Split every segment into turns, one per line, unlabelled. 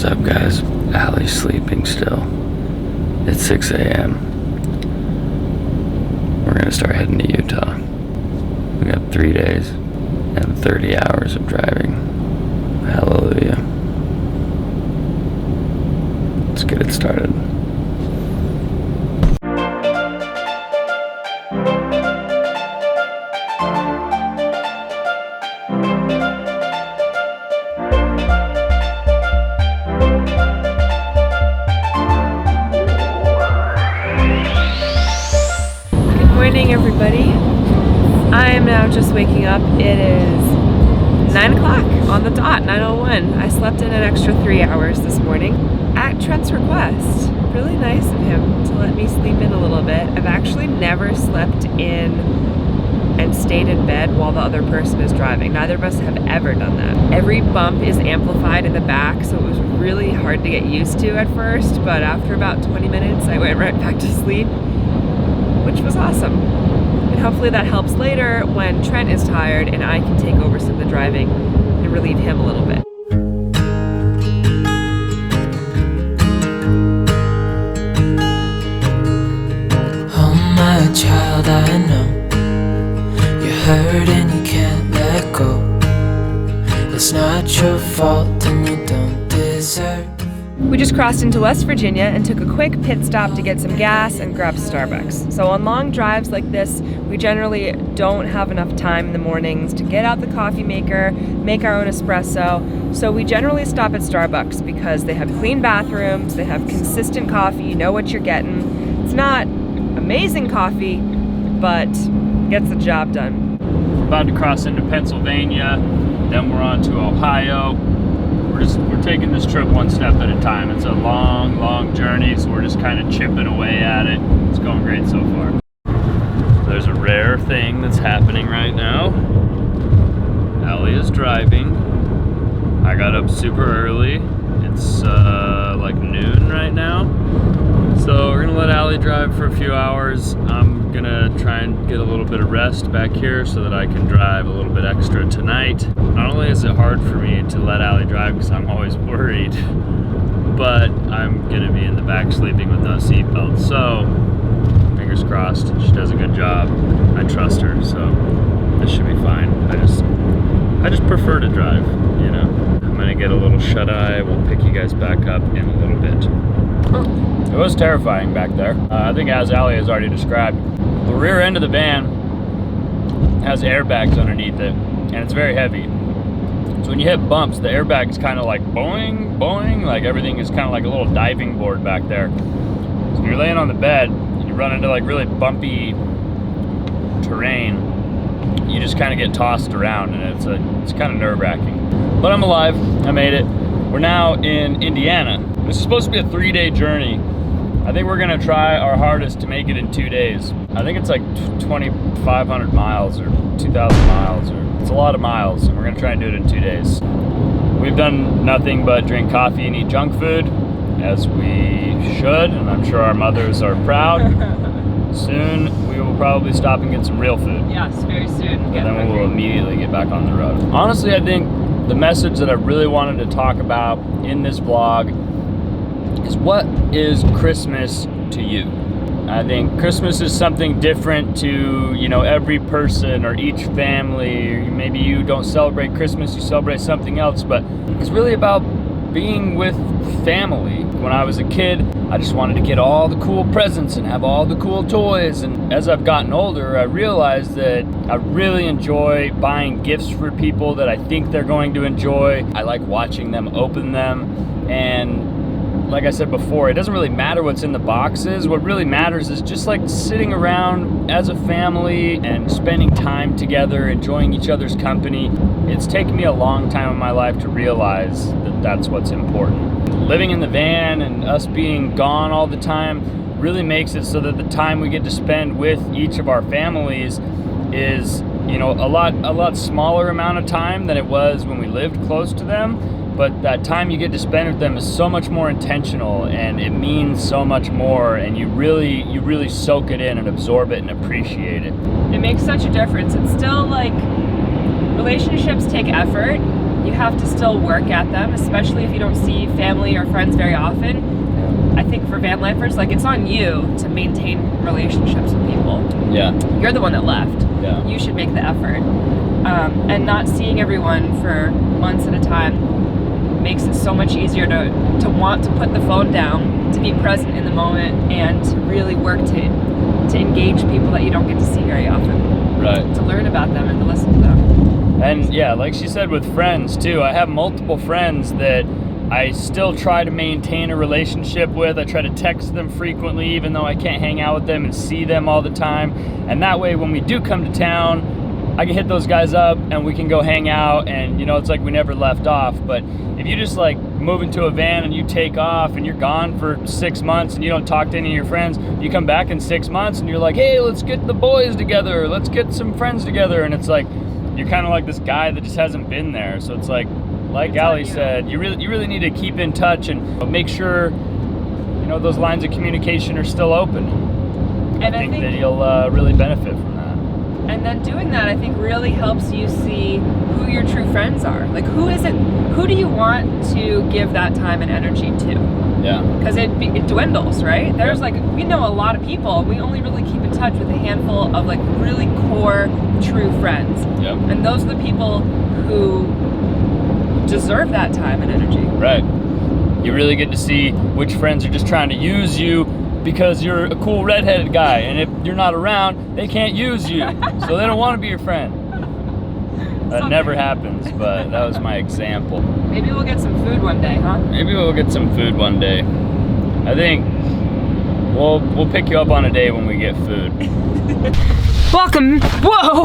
What's up, guys? Allie's sleeping still. It's 6 a.m. We're gonna start heading to Utah. We got 3 days and 30 hours of driving. Hallelujah. Let's get it started.
Good morning, everybody. I am now just waking up. It is 9 o'clock on the dot, 9:01. I slept in an extra 3 hours this morning at Trent's request. Really nice of him to let me sleep in a little bit. I've actually never slept in and stayed in bed while the other person is driving. Neither of us have ever done that. Every bump is amplified in the back, so it was really hard to get used to at first, but after about 20 minutes, I went right back to sleep, which was awesome. And hopefully that helps later when Trent is tired and I can take over some of the driving and relieve him a little bit.
Oh my child, I know you're hurt and you can't let go. It's not your fault and you don't deserve.
We just crossed into West Virginia and took a quick pit stop to get some gas and grab Starbucks. So on long drives like this, we generally don't have enough time in the mornings to get out the coffee maker, make our own espresso. So we generally stop at Starbucks because they have clean bathrooms, they have consistent coffee, you know what you're getting. It's not amazing coffee, but gets the job done.
We're about to cross into Pennsylvania, then we're on to Ohio. We're taking this trip one step at a time. It's a long journey, so we're just kind of chipping away at it. It's going great so far. There's a rare thing that's happening right now. Allie is driving. I got up super early. It's like noon right now. So we're gonna let Allie drive for a few hours. I'm gonna try and get a little bit of rest back here so that I can drive a little bit extra tonight. Not only is it hard for me to let Allie drive because I'm always worried, but I'm gonna be in the back sleeping with no seatbelt. So fingers crossed, she does a good job. I trust her, so this should be fine. I just prefer to drive, you know. I'm gonna get a little shut-eye. We'll pick you guys back up in a little bit. It was terrifying back there. I think as Allie has already described, the rear end of the van has airbags underneath it, and it's very heavy. So when you hit bumps, the airbag is kind of like boing, boing, like everything is kind of like a little diving board back there. So you're laying on the bed, and you run into like really bumpy terrain, you just kind of get tossed around, and it's kind of nerve-wracking. But I'm alive, I made it. We're now in Indiana. This is supposed to be a 3-day journey. I think we're gonna try our hardest to make it in 2 days. I think it's like 2,500 miles or 2,000 miles, or it's a lot of miles, and we're gonna try and do it in 2 days. We've done nothing but drink coffee and eat junk food, as we should, and I'm sure our mothers are proud. Soon we will probably stop and get some real food.
Yes, very soon.
And then we will immediately get back on the road. Honestly, I think the message that I really wanted to talk about in this vlog is, what is Christmas to you? I think Christmas is something different to, you know, every person or each family. Or maybe you don't celebrate Christmas, you celebrate something else, but it's really about being with family. When I was a kid, I just wanted to get all the cool presents and have all the cool toys. And as I've gotten older, I realized that I really enjoy buying gifts for people that I think they're going to enjoy. I like watching them open them. And like I said before, it doesn't really matter what's in the boxes. What really matters is just like sitting around as a family and spending time together, enjoying each other's company. It's taken me a long time in my life to realize that that's what's important. Living in the van and us being gone all the time really makes it so that the time we get to spend with each of our families is, you know, a lot smaller amount of time than it was when we lived close to them. But that time you get to spend with them is so much more intentional, and it means so much more, and you really soak it in and absorb it and appreciate it.
It makes such a difference. It's still like, relationships take effort, you have to still work at them, especially if you don't see family or friends very often. I think for van lifers, like, it's on you to maintain relationships with people.
Yeah.
You're the one that left.
Yeah.
You should make the effort. And not seeing everyone for months at a time makes it so much easier to want to put the phone down, to be present in the moment, and to really work to engage people that you don't get to see very often.
Right.
To learn about them and to listen to them.
And yeah, like she said, with friends too. I have multiple friends that I still try to maintain a relationship with. I try to text them frequently, even though I can't hang out with them and see them all the time. And that way, when we do come to town, I can hit those guys up and we can go hang out, and you know, it's like we never left off. But if you just like move into a van and you take off and you're gone for 6 months and you don't talk to any of your friends, you come back in 6 months and you're like, hey, let's get the boys together, let's get some friends together. And it's like, you're kind of like this guy that just hasn't been there. So it's like Allie said, you really need to keep in touch and make sure, you know, those lines of communication are still open. And I think that you'll really benefit from that.
And then doing that, I think, really helps you see who your true friends are. Like, who do you want to give that time and energy to?
Yeah.
Because it dwindles, right? There's like, we know a lot of people. We only really keep in touch with a handful of like really core, true friends.
Yep.
And those are the people who deserve that time and energy.
Right. You really get to see which friends are just trying to use you because you're a cool redheaded guy, and if you're not around, they can't use you, so they don't want to be your friend. That never happens, but that was my example.
Maybe we'll get some food one day, huh?
Maybe we'll get some food one day. I think we'll pick you up on a day when we get food.
Welcome, whoa!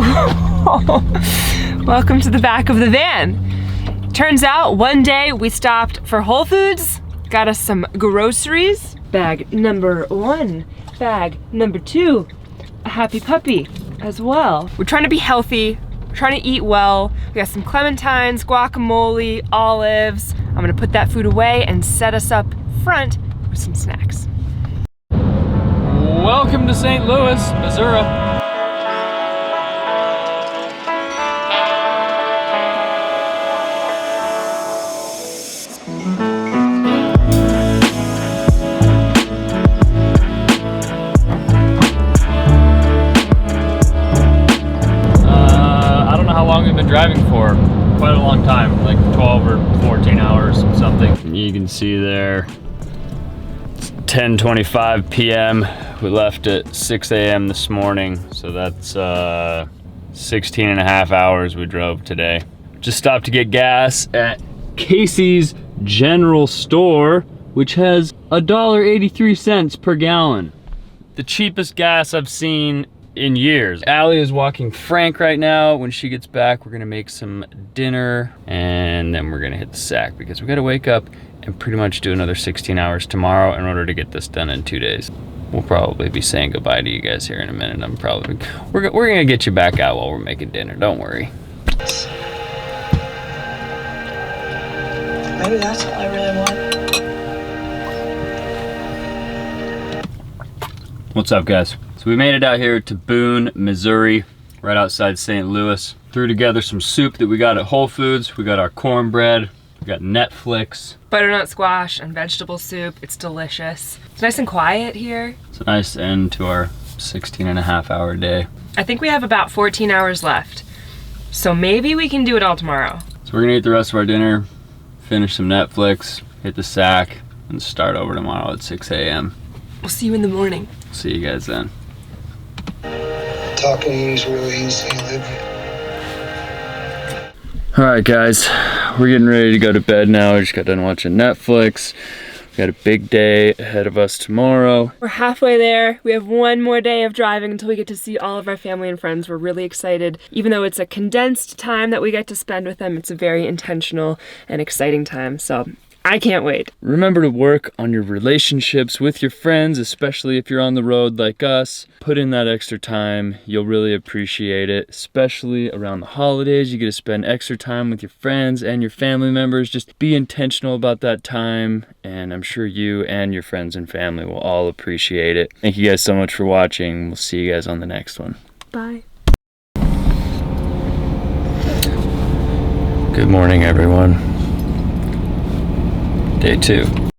Welcome to the back of the van. Turns out one day we stopped for Whole Foods, got us some groceries. Bag number 1, bag number 2, a happy puppy as well. We're trying to be healthy, we're trying to eat well. We got some clementines, guacamole, olives. I'm gonna put that food away and set us up front with some snacks.
Welcome to St. Louis, Missouri. Driving for quite a long time, like 12 or 14 hours, something.
You can see there, it's 10:25 p.m. We left at 6 a.m. this morning, so that's 16 and a half hours we drove today. Just stopped to get gas at Casey's General Store, which has $1.83 per gallon. The cheapest gas I've seen in years. Allie is walking Frank right now. When she gets back, we're gonna make some dinner and then we're gonna hit the sack because we gotta wake up and pretty much do another 16 hours tomorrow in order to get this done in 2 days. We'll probably be saying goodbye to you guys here in a minute. We're gonna get you back out while we're making dinner, don't worry.
Maybe that's all I really want.
What's up, guys? So we made it out here to Boone, Missouri, right outside St. Louis. Threw together some soup that we got at Whole Foods. We got our cornbread, we got Netflix.
Butternut squash and vegetable soup, it's delicious. It's nice and quiet here.
It's a nice end to our 16 and a half hour day.
I think we have about 14 hours left. So maybe we can do it all tomorrow.
So we're gonna eat the rest of our dinner, finish some Netflix, hit the sack, and start over tomorrow at 6 a.m.
We'll see you in the morning.
See you guys then.
Talking to you is really easy, Olivia.
All right, guys, we're getting ready to go to bed now. We just got done watching Netflix. We got a big day ahead of us tomorrow.
We're halfway there. We have one more day of driving until we get to see all of our family and friends. We're really excited. Even though it's a condensed time that we get to spend with them, it's a very intentional and exciting time. So I can't wait.
Remember to work on your relationships with your friends, especially if you're on the road like us. Put in that extra time. You'll really appreciate it, especially around the holidays. You get to spend extra time with your friends and your family members. Just be intentional about that time, and I'm sure you and your friends and family will all appreciate it. Thank you guys so much for watching. We'll see you guys on the next one.
Bye.
Good morning, everyone. Day 2.